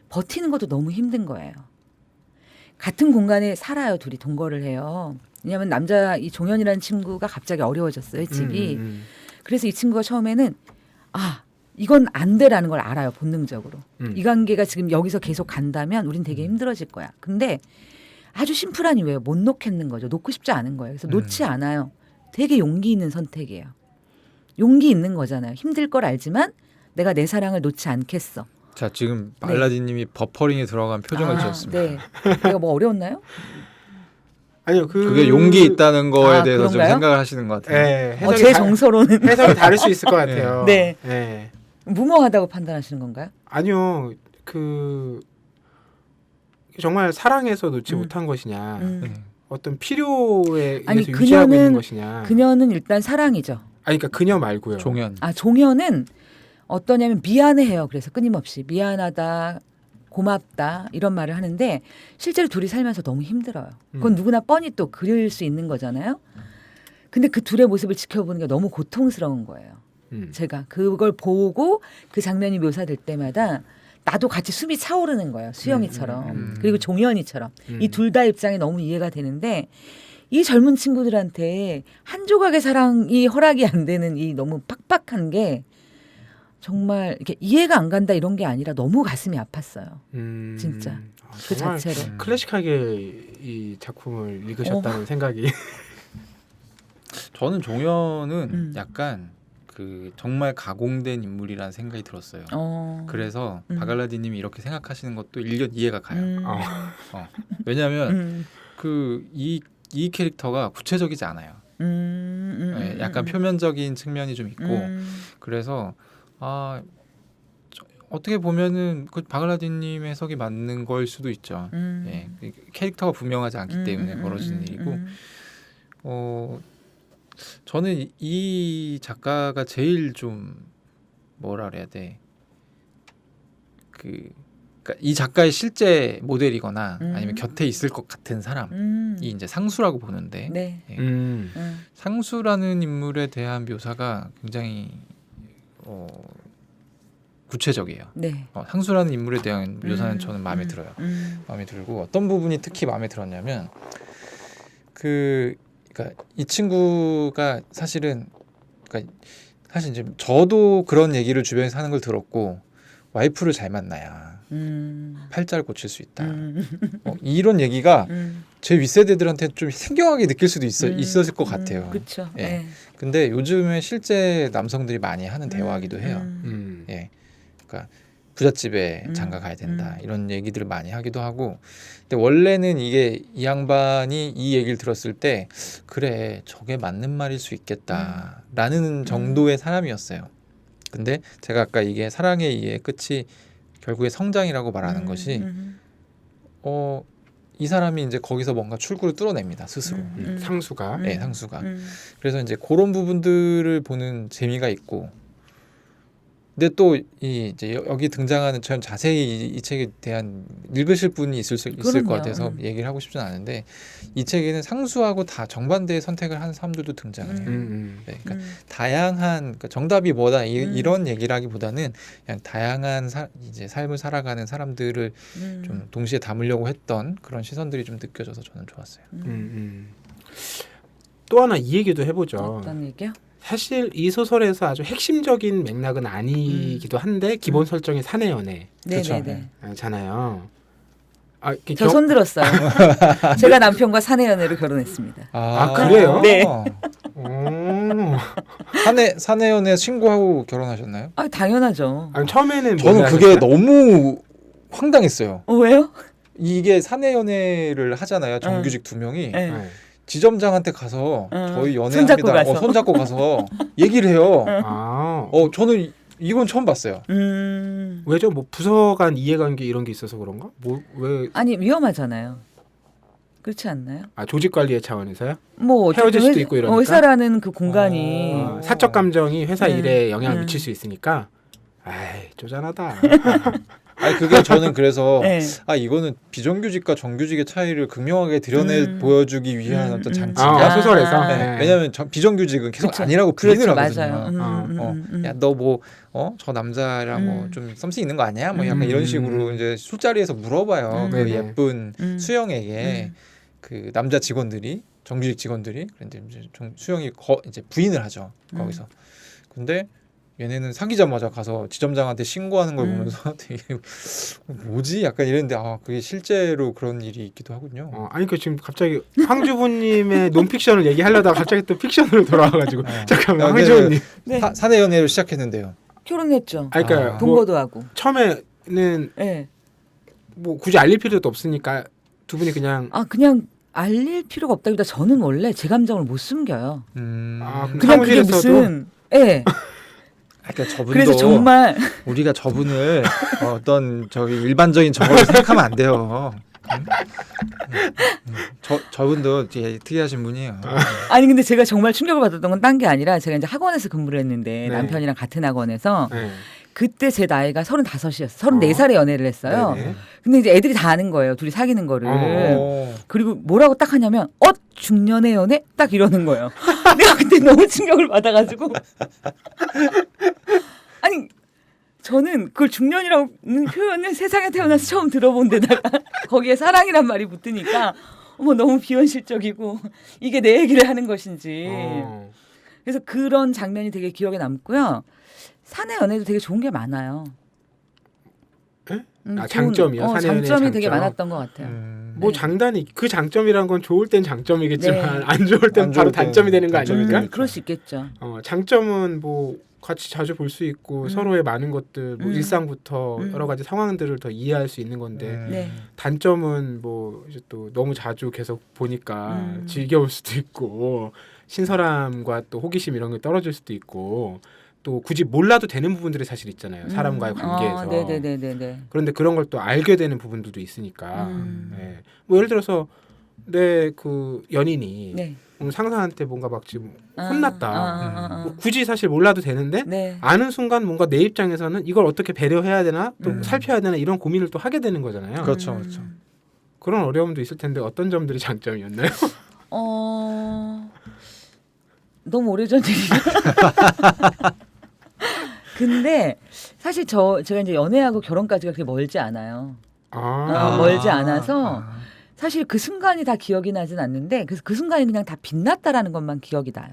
버티는 것도 너무 힘든 거예요. 같은 공간에 살아요. 둘이 동거를 해요. 왜냐하면 남자 이 종현이라는 친구가 갑자기 어려워졌어요. 집이. 그래서 이 친구가 처음에는 이건 안 돼라는 걸 알아요. 본능적으로. 이 관계가 지금 여기서 계속 간다면 우린 되게 힘들어질 거야. 근데 아주 심플한 이유예요. 못 놓겠는 거죠. 놓고 싶지 않은 거예요. 그래서 놓지 않아요. 되게 용기 있는 선택이에요. 용기 있는 거잖아요. 힘들 걸 알지만 내가 내 사랑을 놓지 않겠어. 자 지금 알라딘님이 버퍼링에 들어간 표정을 지었습니다. 네. 내가 뭐 어려웠나요? 아니요, 그게 용기 있다는 거에 대해서 좀 그런가요? 생각을 하시는 것 같아요. 네, 제 정서로는 해석이 다를 수 있을 것 같아요. 네. 네. 무모하다고 판단하시는 건가요? 아니요, 정말 사랑해서 놓지 음. 못한 것이냐, 네. 어떤 필요에 아니, 의해서 유지하고 그녀는- 있는 것이냐. 그녀는 일단 사랑이죠. 그러니까 그녀 말고요. 종현. 종현은 어떠냐면 미안해해요. 그래서 끊임없이 미안하다, 고맙다 이런 말을 하는데 실제로 둘이 살면서 너무 힘들어요. 그건 누구나 뻔히 또 그릴 수 있는 거잖아요. 근데 그 둘의 모습을 지켜보는 게 너무 고통스러운 거예요. 제가 그걸 보고 그 장면이 묘사될 때마다 나도 같이 숨이 차오르는 거예요. 수영이처럼. 그리고 종현이처럼. 이 둘 다 입장이 너무 이해가 되는데 이 젊은 친구들한테 한 조각의 사랑이 허락이 안 되는 이 너무 팍팍한 게 정말 이렇게 이해가 안 간다 이런 게 아니라 너무 가슴이 아팠어요. 진짜. 그 정말 자체로. 클래식하게 이 작품을 읽으셨다는 생각이. 저는 종현은 음. 약간 그 정말 가공된 인물이라는 생각이 들었어요. 그래서 바갈라디님이 이렇게 생각하시는 것도 일견 이해가 가요. 왜냐하면 이 캐릭터가 구체적이지 않아요. 네, 약간 표면적인 측면이 좀 있고 그래서 어떻게 보면은 그 바갈라디님 해석이 맞는 걸 수도 있죠. 예, 캐릭터가 분명하지 않기 때문에 벌어지는 일이고 저는 이 작가가 제일 좀 뭐라 그래야 돼. 그러니까 이 작가의 실제 모델이거나 아니면 곁에 있을 것 같은 사람이 이제 상수라고 보는데 네. 예. 상수라는 인물에 대한 묘사가 굉장히 구체적이에요. 네. 상수라는 인물에 대한 묘사는 저는 마음에 들어요. 마음에 들고 어떤 부분이 특히 마음에 들었냐면 그러니까 이 친구가 사실은 사실 이제 저도 그런 얘기를 주변에서 하는 걸 들었고 와이프를 잘 만나야 팔자를 고칠 수 있다. 이런 얘기가 제 윗세대들한테 좀 생경하게 느낄 수도 있었을 것 같아요. 그렇죠. 예. 네. 근데 요즘에 실제 남성들이 많이 하는 대화이기도 해요. 예. 그러니까 부잣집에 장가 가야 된다 이런 얘기들을 많이 하기도 하고 근데 원래는 이게 이 양반이 이 얘기를 들었을 때 그래 저게 맞는 말일 수 있겠다라는 정도의 사람이었어요. 근데 제가 아까 이게 사랑의 이해 끝이 결국에 성장이라고 말하는 것이 이 사람이 이제 거기서 뭔가 출구를 뚫어냅니다 스스로. 상수가. 네, 상수가. 그래서 이제 그런 부분들을 보는 재미가 있고 근데 또 이제 여기 등장하는 전 자세히 이 책에 대한 읽으실 분이 있을 것 같아서 얘기를 하고 싶진 않은데 이 책에는 상수하고 다 정반대의 선택을 하는 사람들도 등장을 해요. 네, 그러니까 다양한 그러니까 정답이 뭐다 이런 얘기라기보다는 그냥 다양한 이제 삶을 살아가는 사람들을 좀 동시에 담으려고 했던 그런 시선들이 좀 느껴져서 저는 좋았어요. 또 하나 이 얘기도 해보죠. 어떤 얘기요? 사실 이 소설에서 아주 핵심적인 맥락은 아니기도 한데 기본 설정이 사내 네네네. 연애잖아요. 저 손 들었어요. 제가 남편과 사내 연애로 결혼했습니다. 그래요? 네. 사내 연애 신고하고 결혼하셨나요? 당연하죠. 아니, 처음에는 저는 그게 너무 황당했어요. 왜요? 이게 사내 연애를 하잖아요. 정규직 두 명이. 네. 지점장한테 가서 저희 연애합니다. 손잡고 가서. 손잡고 가서 얘기를 해요. 저는 이건 처음 봤어요. 왜죠? 뭐 부서 간 이해관계 이런 게 있어서 그런가? 뭐 왜? 아니 위험하잖아요. 그렇지 않나요? 아 조직 관리의 차원에서요? 뭐 헤어질 어쨌든 수도 있고 이러니까? 회사라는 그 공간이 사적 감정이 회사 네. 일에 영향을 네. 미칠 수 있으니까. 아이 쪼잔하다. 아니 그게 저는 그래서 네. 이거는 비정규직과 정규직의 차이를 극명하게 드러내 보여주기 위한 어떤 장치다. 아, 소설에서. 네. 네. 왜냐하면 비정규직은 계속 그쵸. 아니라고 부인을 그렇죠, 하거든요. 맞아요. 야 너 뭐 저 남자랑 뭐 좀 썸씽 있는 거 아니야? 뭐 약간 이런 식으로 이제 술자리에서 물어봐요. 그 네네. 예쁜 수영에게 그 남자 직원들이 정규직 직원들이 그런데 이제 수영이 이제 부인을 하죠. 거기서. 근데 얘네는 사귀자마자 가서 지점장한테 신고하는 걸 보면서 되게 뭐지? 약간 이랬는데 그게 실제로 그런 일이 있기도 하군요. 아니 그 지금 갑자기 황주부님의 논픽션을 얘기하려다가 갑자기 또 픽션으로 돌아와가지고 잠깐만 황주부님. 네. 사내 연애로 시작했는데요. 결혼했죠. 아니 그러니까 동거도 하고. 처음에는 네. 뭐 굳이 알릴 필요도 없으니까 두 분이 그냥 그냥 알릴 필요가 없다기보다 저는 원래 제 감정을 못 숨겨요. 그럼 그냥 그게 사무실에서도 무슨 그러니까 저분도 그래서 정말 우리가 저분을 어떤 저기 일반적인 저걸로 생각하면 안 돼요. 저분도 되게 특이하신 분이에요. 아니 근데 제가 정말 충격을 받았던 건 딴 게 아니라 제가 이제 학원에서 근무를 했는데 네. 남편이랑 같은 학원에서 네. 그때 제 나이가 35이었어요. 34살에 연애를 했어요. 네네. 근데 이제 애들이 다 아는 거예요. 둘이 사귀는 거를. 어. 그리고 뭐라고 딱 하냐면 중년의 연애? 딱 이러는 거예요. 내가 그때 너무 충격을 받아가지고 아니 저는 그걸 중년이라는 표현을 세상에 태어나서 처음 들어본 데다가 거기에 사랑이란 말이 붙으니까 너무 비현실적이고 이게 내 얘기를 하는 것인지 그래서 그런 장면이 되게 기억에 남고요. 사내 연애도 되게 좋은 게 많아요. 장점이요? 사내 연애의 장점이 되게 장점? 많았던 것 같아요. 뭐 네. 장단이 그 장점이란 건 좋을 땐 장점이겠지만 네. 안 좋을 땐 안 바로 좋을 땐 단점이 되는 거 단점이 아닙니까? 그럴 수 있겠죠. 장점은 뭐 같이 자주 볼 수 있고 서로의 많은 것들 뭐 일상부터 여러 가지 상황들을 더 이해할 수 있는 건데 네. 단점은 뭐 이제 또 너무 자주 계속 보니까 지겨울 수도 있고 신선함과 또 호기심 이런 게 떨어질 수도 있고 또 굳이 몰라도 되는 부분들이 사실 있잖아요. 사람과의 관계에서. 네네네네. 그런데 그런 걸 또 알게 되는 부분들도 있으니까. 네. 뭐 예를 들어서 내 그 연인이 네. 상사한테 뭔가 막 지금 혼났다. 뭐 굳이 사실 몰라도 되는데 네. 아는 순간 뭔가 내 입장에서는 이걸 어떻게 배려해야 되나 또 살펴야 되나 이런 고민을 또 하게 되는 거잖아요. 그렇죠, 그렇죠. 그런 어려움도 있을 텐데 어떤 점들이 장점이었나요? 너무 오래전 일이죠. 근데 사실 제가 이제 연애하고 결혼까지가 그렇게 멀지 않아요. 멀지 않아서 사실 그 순간이 다 기억이 나진 않는데 그래서 그 순간이 그냥 다 빛났다라는 것만 기억이 나요.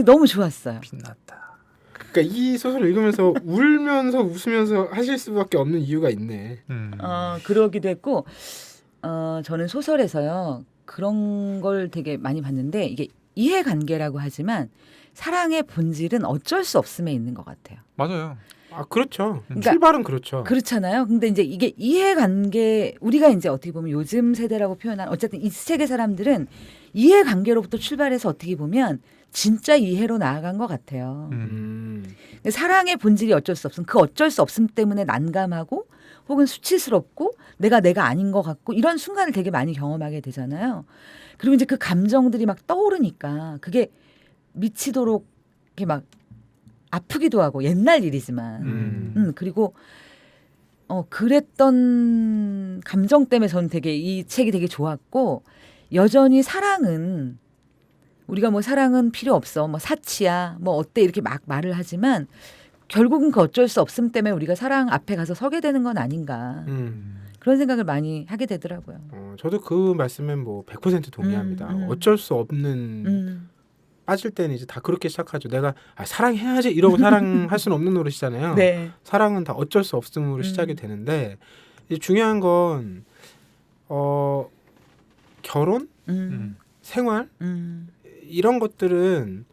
너무 좋았어요. 빛났다. 그러니까 이 소설을 읽으면서 울면서 웃으면서 하실 수밖에 없는 이유가 있네. 그러기도 했고 저는 소설에서요 그런 걸 되게 많이 봤는데 이게 이해관계라고 하지만 사랑의 본질은 어쩔 수 없음에 있는 것 같아요. 맞아요. 그렇죠. 그러니까 출발은 그렇죠. 그렇잖아요. 근데 이제 이게 이해관계 우리가 이제 어떻게 보면 요즘 세대라고 표현한 어쨌든 이 세대 사람들은 이해관계로부터 출발해서 어떻게 보면 진짜 이해로 나아간 것 같아요. 근데 사랑의 본질이 어쩔 수 없음. 그 어쩔 수 없음 때문에 난감하고 혹은 수치스럽고 내가 아닌 것 같고 이런 순간을 되게 많이 경험하게 되잖아요. 그리고 이제 그 감정들이 막 떠오르니까 그게 미치도록 이렇게 막 아프기도 하고 옛날 일이지만 그리고 그랬던 감정 때문에 저는 되게 이 책이 되게 좋았고 여전히 사랑은 우리가 뭐 사랑은 필요 없어 뭐 사치야 뭐 어때 이렇게 막 말을 하지만 결국은 그 어쩔 수 없음 때문에 우리가 사랑 앞에 가서 서게 되는 건 아닌가 그런 생각을 많이 하게 되더라고요. 저도 그 말씀엔 뭐 100% 동의합니다. 어쩔 수 없는 빠질 때는 이제 다 그렇게 시작하죠. 내가 사랑해야지 이러고 사랑할 수는 없는 노릇이잖아요. 네. 사랑은 다 어쩔 수 없음으로 시작이 되는데 이제 중요한 건 결혼, 생활 이런 것들은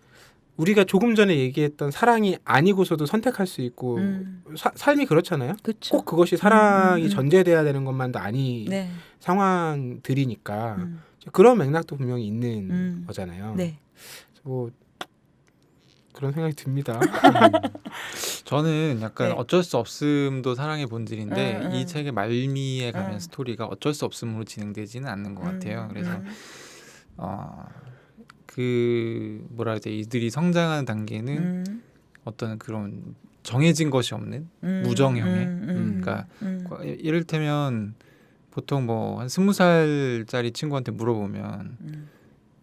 우리가 조금 전에 얘기했던 사랑이 아니고서도 선택할 수 있고 삶이 그렇잖아요. 그쵸. 꼭 그것이 사랑이 전제돼야 되는 것만도 아니 네. 상황들이니까 그런 맥락도 분명히 있는 거잖아요. 네. 뭐 그런 생각이 듭니다. 저는 약간 네. 어쩔 수 없음도 사랑의 본질인데 음. 이 책의 말미에 가면 음. 스토리가 어쩔 수 없음으로 진행되지는 않는 것 같아요. 그래서 그 뭐라 해야 돼 이들이 성장하는 단계는 어떤 그런 정해진 것이 없는 무정형의 그러니까 이를테면 보통 뭐 한 20살짜리 친구한테 물어보면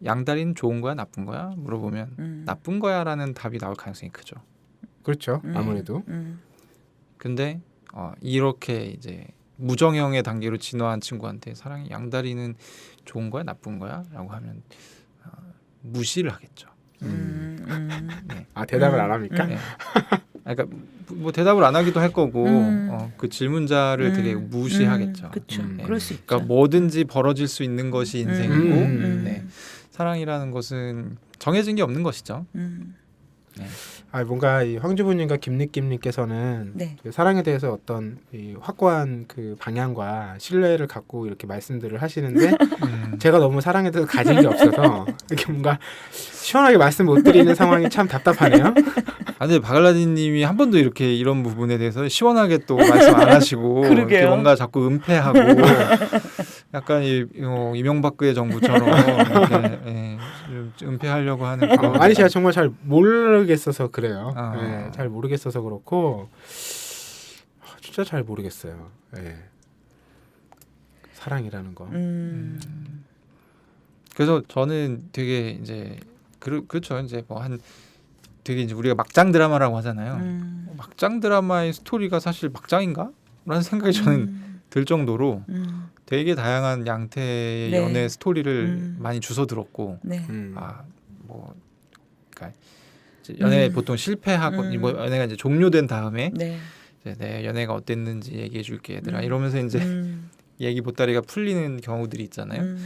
양다리는 좋은 거야 나쁜 거야 물어보면 나쁜 거야라는 답이 나올 가능성이 크죠. 그렇죠. 아무래도. 근데 이렇게 이제 무정형의 단계로 진화한 친구한테 사랑이 양다리는 좋은 거야 나쁜 거야라고 하면 무시를 하겠죠. 네. 아 대답을 안 합니까? 네. 그러니까 뭐 대답을 안 하기도 할 거고 그 질문자를 되게 무시하겠죠. 그렇죠. 네. 그럴 수 있죠. 그러니까 뭐든지 벌어질 수 있는 것이 인생이고 네. 사랑이라는 것은 정해진 게 없는 것이죠. 네. 아 뭔가 이 황주부님과 김느낌님께서는 네. 그 사랑에 대해서 어떤 이 확고한 그 방향과 신뢰를 갖고 이렇게 말씀들을 하시는데 제가 너무 사랑에 대해서 가진 게 없어서 이렇게 뭔가 시원하게 말씀 못 드리는 상황이 참 답답하네요. 아, 근데 바갈라디님이 한 번도 이렇게 이런 부분에 대해서 시원하게 또 말씀 안 하시고 이렇게 뭔가 자꾸 은폐하고 약간 이명박근혜 정부처럼 이렇게 좀 은폐하려고 하는 그런 아니 제가 정말 잘 모르겠어서 그래요. 아. 네, 잘 모르겠어서 그렇고 진짜 잘 모르겠어요. 네. 사랑이라는 거. 그래서 저는 되게 이제 그렇죠. 이제 뭐 한 되게 이제 우리가 막장 드라마라고 하잖아요. 막장 드라마의 스토리가 사실 막장인가? 라는 생각이 저는 들 정도로 되게 다양한 양태의 네. 연애 스토리를 많이 주워 들었고 네. 뭐 그러니까 이제 연애 보통 실패하고 뭐 연애가 이제 종료된 다음에 네. 이제 내 연애가 어땠는지 얘기해 줄게 얘들아 이러면서 이제 얘기 보따리가 풀리는 경우들이 있잖아요.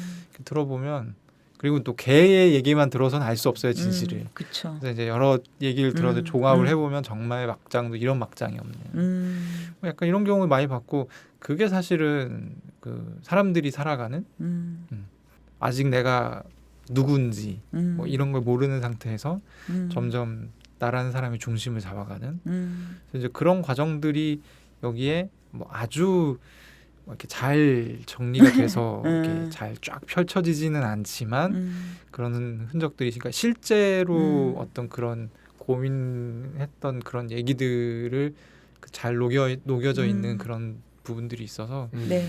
들어보면 그리고 또 걔의 얘기만 들어서는 알 수 없어요 진실을. 그렇죠. 그래서 이제 여러 얘기를 들어서 종합을 해보면 정말 막장도 이런 막장이 없는. 뭐 약간 이런 경우를 많이 봤고 그게 사실은 그 사람들이 살아가는 아직 내가 누군지 뭐 이런 걸 모르는 상태에서 점점 나라는 사람의 중심을 잡아가는. 그래서 이제 그런 과정들이 여기에 뭐 아주 이렇게 잘 정리가 돼서 이렇게 잘 쫙 펼쳐지지는 않지만 그런 흔적들이 그러니까 실제로 어떤 그런 고민했던 그런 얘기들을 잘 녹여져 있는 그런 부분들이 있어서 네.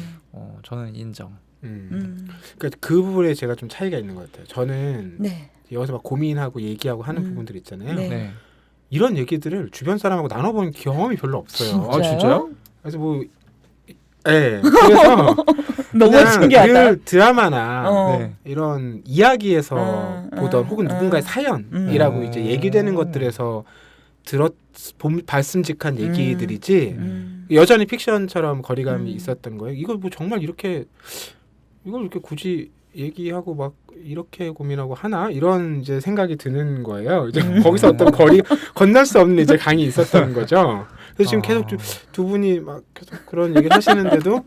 저는 인정. 그러니까 그 부분에 제가 좀 차이가 있는 것 같아요. 저는 네. 여기서 막 고민하고 얘기하고 하는 부분들 있잖아요. 네. 네. 이런 얘기들을 주변 사람하고 나눠본 경험이 별로 없어요. 진짜요? 진짜요? 그래서 뭐, 예. 그래서 너무 그냥 신기하다. 그 드라마나 네. 이런 이야기에서 보던 혹은 누군가의 사연이라고 이제 얘기되는 것들에서 발씀직한 얘기들이지 여전히 픽션처럼 거리감이 있었던 거예요. 이걸 뭐 정말 이걸 이렇게 굳이 얘기하고 막 이렇게 고민하고 하나 이런 이제 생각이 드는 거예요. 이제 거기서 어떤 건널 수 없는 이제 강이 있었던 거죠. 그래서 지금 계속 두 분이 막 계속 그런 얘기를 하시는데도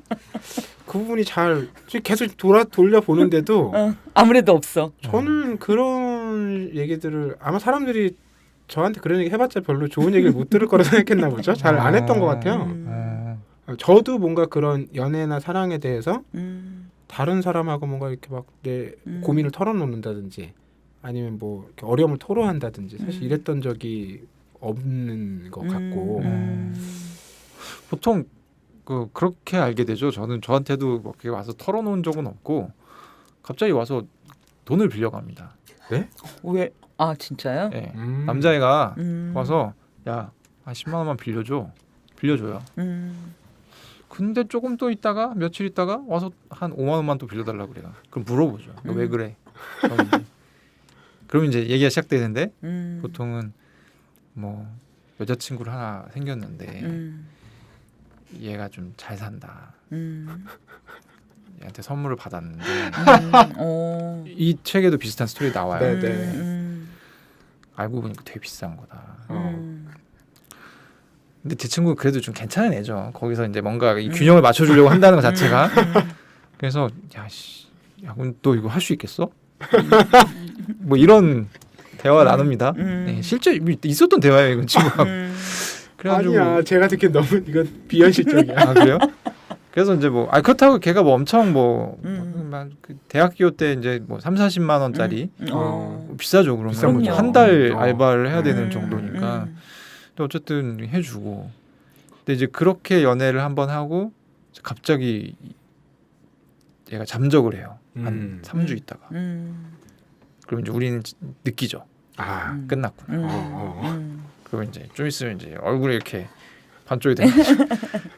그 부분이 잘 계속 돌려 보는데도 아무래도 없어. 저는 그런 얘기들을 아마 사람들이 저한테 그런 얘기 해봤자 별로 좋은 얘기를 못 들을 거라 생각했나 보죠. 잘 안 했던 것 같아요. 저도 뭔가 그런 연애나 사랑에 대해서 다른 사람하고 뭔가 이렇게 막 내 고민을 털어놓는다든지 아니면 뭐 이렇게 어려움을 토로한다든지 사실 이랬던 적이 없는 것 같고 보통 그렇게 알게 되죠. 저한테도 그렇게 와서 털어놓은 적은 없고 갑자기 와서 돈을 빌려갑니다. 네? 왜? 아 진짜요? 네. 남자애가 음. 와서 야, 10만 원만 빌려줘요. 근데 조금 또 있다가 며칠 있다가 와서 한 5만 원만 또 빌려달라고 그래요. 그럼 물어보죠. 왜 그래? 그럼 이제 얘기가 시작되는데 보통은 뭐 여자친구를 하나 생겼는데 얘가 좀 잘 산다. 얘한테 선물을 받았는데 이 책에도 비슷한 스토리 나와요. 네네. 알고 보니까 되게 비싼 거다. 근데 제 친구는 그래도 좀 괜찮은 애죠. 거기서 이제 뭔가 이 균형을 맞춰주려고 한다는 것 자체가. 그래서 야, 그럼 너 이거 할 수 있겠어? 뭐 이런 대화 나눕니다. 네, 실제 있었던 대화예요, 이건 친구하고. 그래가지고 아니야, 제가 듣기엔 너무 이거 비현실적이야. 아 그래요? 그래서 이제 뭐 그렇다고 걔가 뭐 엄청 그 대학교 때 이제 뭐 3-40만 원짜리 비싸죠. 그러면 비싼 거죠. 한 달 알바를 해야 되는 정도니까. 근데 어쨌든 해주고. 근데 이제 그렇게 연애를 한번 하고 갑자기 얘가 잠적을 해요. 한 3주 있다가. 그럼 이제 우리는 느끼죠. 아, 끝났구나. 그리고 이제 좀 있으면 이제 얼굴에 이렇게 반쪽이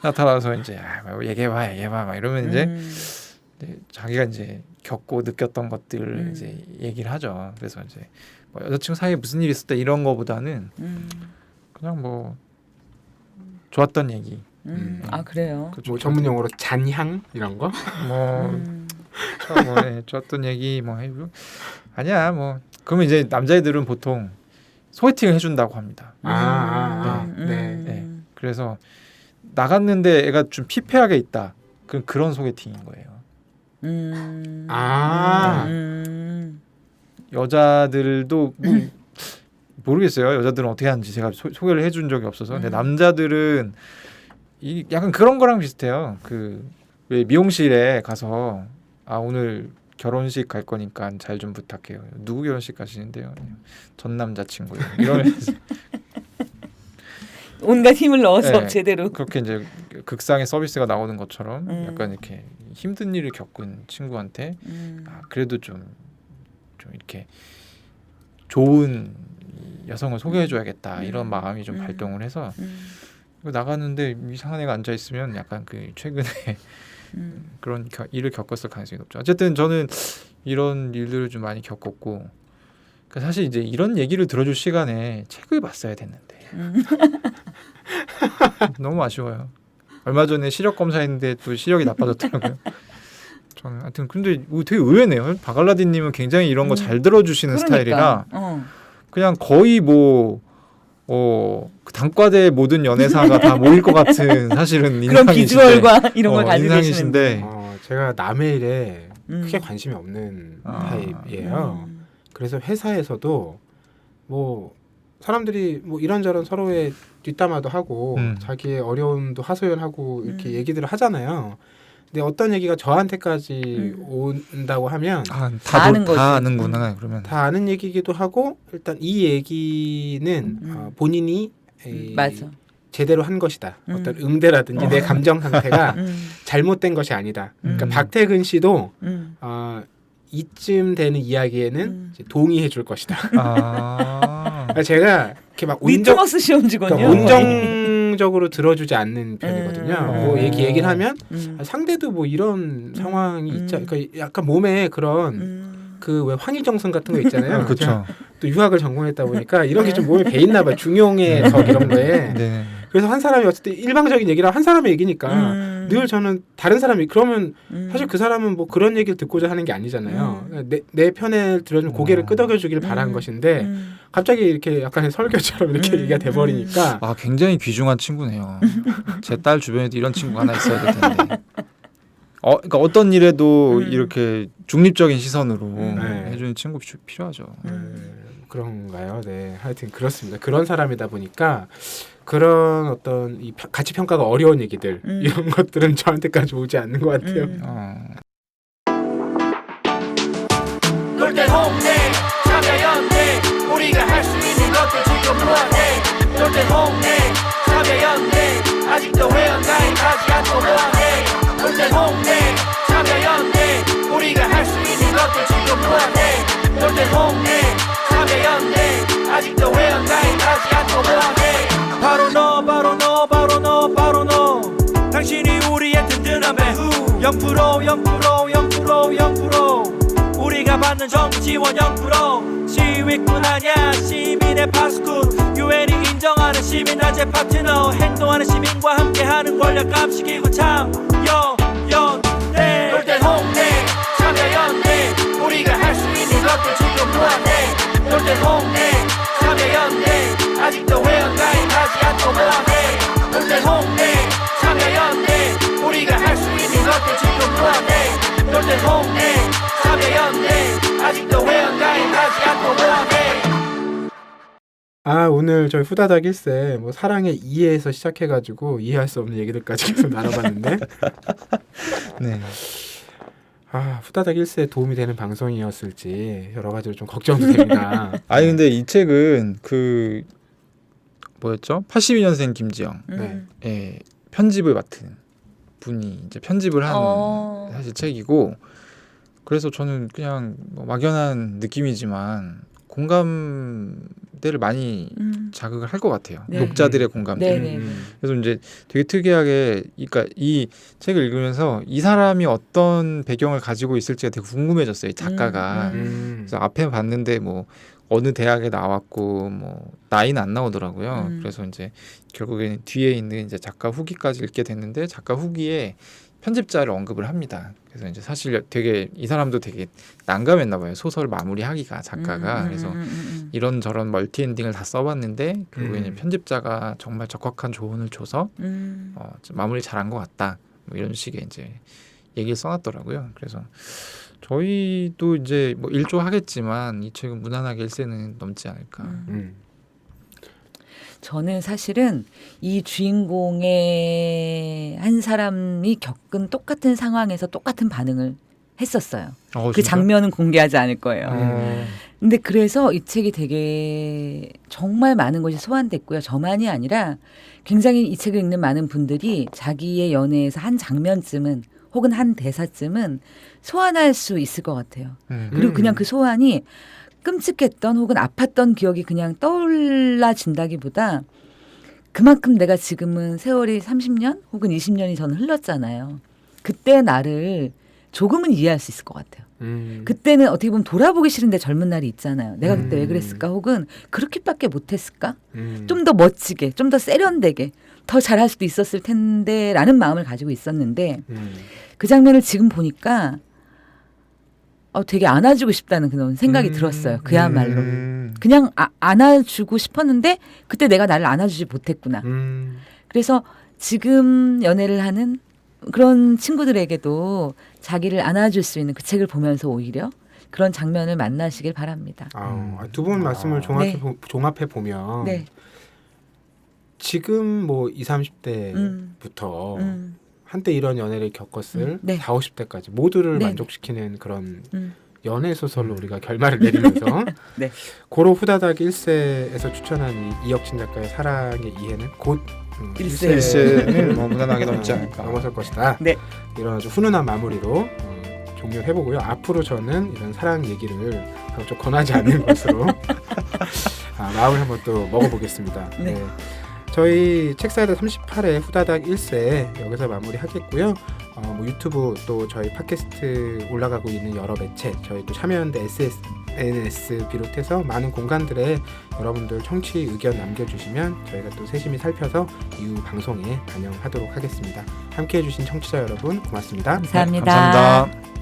나타나서 이제 얘기해봐 막 이러면 이제 자기가 이제 겪고 느꼈던 것들을 이제 얘기를 하죠. 그래서 이제 뭐 여자친구 사이에 무슨 일이 있었다 이런 거보다는 그냥 뭐 좋았던 얘기. 아 그래요? 뭐 전문 용어로 잔향 이런 거? 뭐 좋았던 얘기 뭐 해고 아니야 뭐 그러면 이제 남자애들은 보통 소개팅을 해준다고 합니다. 네. 그래서 나갔는데 애가 좀 피폐하게 있다. 그런 소개팅인 거예요. 여자들도 모르겠어요. 여자들은 어떻게 하는지 제가 소개를 해준 적이 없어서. 근데 남자들은 약간 그런 거랑 비슷해요. 그 왜 미용실에 가서 오늘 결혼식 갈 거니까 잘 좀 부탁해요. 누구 결혼식 가시는데요? 전 남자친구요. 이러면서 온갖 힘을 넣어서 네, 제대로 그렇게 이제 극상의 서비스가 나오는 것처럼 약간 이렇게 힘든 일을 겪은 친구한테 그래도 좀 이렇게 좋은 여성을 소개해줘야겠다 이런 마음이 좀 발동을 해서 나가는데 이상한 애가 앉아 있으면 약간 그 최근에 그런 일을 겪었을 가능성이 높죠. 어쨌든 저는 이런 일들을 좀 많이 겪었고 사실 이제 이런 얘기를 들어줄 시간에 책을 봤어야 됐는데 너무 아쉬워요. 얼마 전에 시력 검사했는데 또 시력이 나빠졌더라고요. 저는 하여튼 근데 되게 의외네요. 바갈라디님은 굉장히 이런 거 잘 들어주시는 스타일이라 그냥 거의 그 단과대 모든 연애사가 다 모일 것 같은 사실은 그런 비주얼과 이런 걸 가지고 인상이신데 제가 남의 일에 크게 관심이 없는 타입이에요. 그래서 회사에서도 뭐 사람들이 뭐 이런저런 서로의 뒷담화도 하고 자기의 어려움도 하소연하고 이렇게 얘기들을 하잖아요. 근데 어떤 얘기가 저한테까지 온다고 하면 다 아는 거지. 다 아는구나. 그러면 다 아는 얘기기도 하고 일단 이 얘기는 본인이 맞아. 제대로 한 것이다. 어떤 응대라든지 내 감정 상태가 잘못된 것이 아니다. 그러니까 박태근 씨도 이쯤 되는 이야기에는 이제 동의해 줄 것이다. 그러니까 제가 이렇게 막 리트머스 시험 직원이요. 온정적으로 들어주지 않는 편이거든요. 뭐 얘기를 하면 상대도 뭐 이런 상황이 있자. 그러니까 약간 몸에 그런 그 왜 황희정선 같은 거 있잖아요. 그렇죠. 또 유학을 전공했다 보니까 이런 게 좀 몸에 배 있나 봐요. 중용의 적 이런 거에. 네. 그래서 한 사람이 어쨌든 일방적인 얘기랑 한 사람의 얘기니까 늘 저는 다른 사람이 그러면 사실 그 사람은 뭐 그런 얘기를 듣고자 하는 게 아니잖아요. 내 편에 들어주면 고개를 끄덕여주길 바란 것인데 갑자기 이렇게 약간의 설교처럼 이렇게 얘기가 돼버리니까 굉장히 귀중한 친구네요. 제 딸 주변에도 이런 친구가 하나 있어야 될 텐데. 그러니까 어떤 일에도 이렇게 중립적인 시선으로 해주는 친구 필요하죠. 그런가요? 네, 하여튼 그렇습니다. 그런 사람이다 보니까 그런 어떤 이 가치 평가가 어려운 얘기들 이런 것들은 저한테까지 오지 않는 것 같아요. 놀때 홍대 참여연대 우리가 할 수 있는 것들 지금 뭐해 놀때 홍대 참여연대 아직도 회원 가입하지 않고 뭐해 놀때 홍대 참여연대 우리가 할 수 있는 것들 지금 뭐해 놀때 홍대 참여연대 아직도 회원 가입하지 않고 뭐해 바로 너 당신이 우리의 든든한 배후 0% 우리가 받는 정부 지원 0% 시위꾼 아냐 시민의 파수꾼 유엔이 인정하는 시민단체 파트너 행동하는 시민과 함께하는 권력 감시기구 참여연대 놀때 홍대 참여연대 우리가 할 수 있는 것들 지금 뭐해 놀때 홍대 참여연대 아직도 회원 가입하지 않고 뭐해 놀때 홍대 참여연대 우리가 할 수 있는 것들 지금 뭐해 놀때 홍대 참여연대 아직도 회원 가입하지 않고 뭐해 오늘 저희 후다닥 1세 뭐 사랑의 이해에서 시작해가지고 이해할 수 없는 얘기들까지 계속 나눠봤는데 네. 후다닥 1세에 도움이 되는 방송이었을지 여러 가지로 좀 걱정도 됩니다. 아니 근데 이 책은 그 뭐였죠? 82년생 김지영 예, 편집을 맡은 분이 이제 편집을 한 사실 책이고 그래서 저는 그냥 뭐 막연한 느낌이지만 공감대를 많이 자극을 할 것 같아요. 네. 독자들의 공감대. 네. 그래서 이제 되게 특이하게, 그러니까 이 책을 읽으면서 이 사람이 어떤 배경을 가지고 있을지가 되게 궁금해졌어요. 이 작가가. 그래서 앞에 봤는데 뭐 어느 대학에 나왔고 뭐 나이는 안 나오더라고요. 그래서 이제 결국에는 뒤에 있는 이제 작가 후기까지 읽게 됐는데 작가 후기에 편집자를 언급을 합니다. 그래서 이제 사실 되게 이 사람도 되게 난감했나 봐요. 소설 마무리하기가 작가가. 그래서 이런저런 멀티 엔딩을 다 써봤는데 결국에는 편집자가 정말 적확한 조언을 줘서 마무리 잘한 것 같다. 뭐 이런 식의 이제 얘기를 써놨더라고요. 그래서 저희도 이제 뭐 일조하겠지만 이 책은 무난하게 1세는 넘지 않을까. 저는 사실은 이 주인공의 한 사람이 겪은 똑같은 상황에서 똑같은 반응을 했었어요. 그 진짜? 장면은 공개하지 않을 거예요. 근데 그래서 이 책이 되게 정말 많은 것이 소환됐고요. 저만이 아니라 굉장히 이 책을 읽는 많은 분들이 자기의 연애에서 한 장면쯤은 혹은 한 대사쯤은 소환할 수 있을 것 같아요. 그리고 그냥 그 소환이 끔찍했던 혹은 아팠던 기억이 그냥 떠올라진다기보다 그만큼 내가 지금은 세월이 30년 혹은 20년이 저는 흘렀잖아요. 그때 나를 조금은 이해할 수 있을 것 같아요. 그때는 어떻게 보면 돌아보기 싫은데 젊은 날이 있잖아요. 내가 그때 왜 그랬을까 혹은 그렇게밖에 못했을까? 좀 더 멋지게, 좀 더 세련되게 더 잘할 수도 있었을 텐데 라는 마음을 가지고 있었는데 그 장면을 지금 보니까 되게 안아주고 싶다는 그런 생각이 들었어요. 그야말로. 그냥 안아주고 싶었는데 그때 내가 나를 안아주지 못했구나. 그래서 지금 연애를 하는 그런 친구들에게도 자기를 안아줄 수 있는 그 책을 보면서 오히려 그런 장면을 만나시길 바랍니다. 두 분 말씀을 종합해 보면 네. 지금 뭐 20, 30대부터 한때 이런 연애를 겪었을 40, 50대까지 모두를 만족시키는 그런 연애 소설로 우리가 결말을 내리면서 네. 고로 후다닥 1세에서 추천한 이혁진 작가의 사랑의 이해는 곧 1세는 뭐 무난하게 넘지 않을까. 넘어설 것이다. 네. 이런 아주 훈훈한 마무리로 종료를 해보고요. 앞으로 저는 이런 사랑 얘기를 좀 권하지 않는 것으로 마음을 한번 또 먹어보겠습니다. 네. 저희 책사이다 38회 후다닥 1세 여기서 마무리하겠고요. 뭐 유튜브 또 저희 팟캐스트 올라가고 있는 여러 매체 저희 또 참여연대 SNS 비롯해서 많은 공간들에 여러분들 청취 의견 남겨주시면 저희가 또 세심히 살펴서 이후 방송에 반영하도록 하겠습니다. 함께해 주신 청취자 여러분 고맙습니다. 감사합니다. 감사합니다.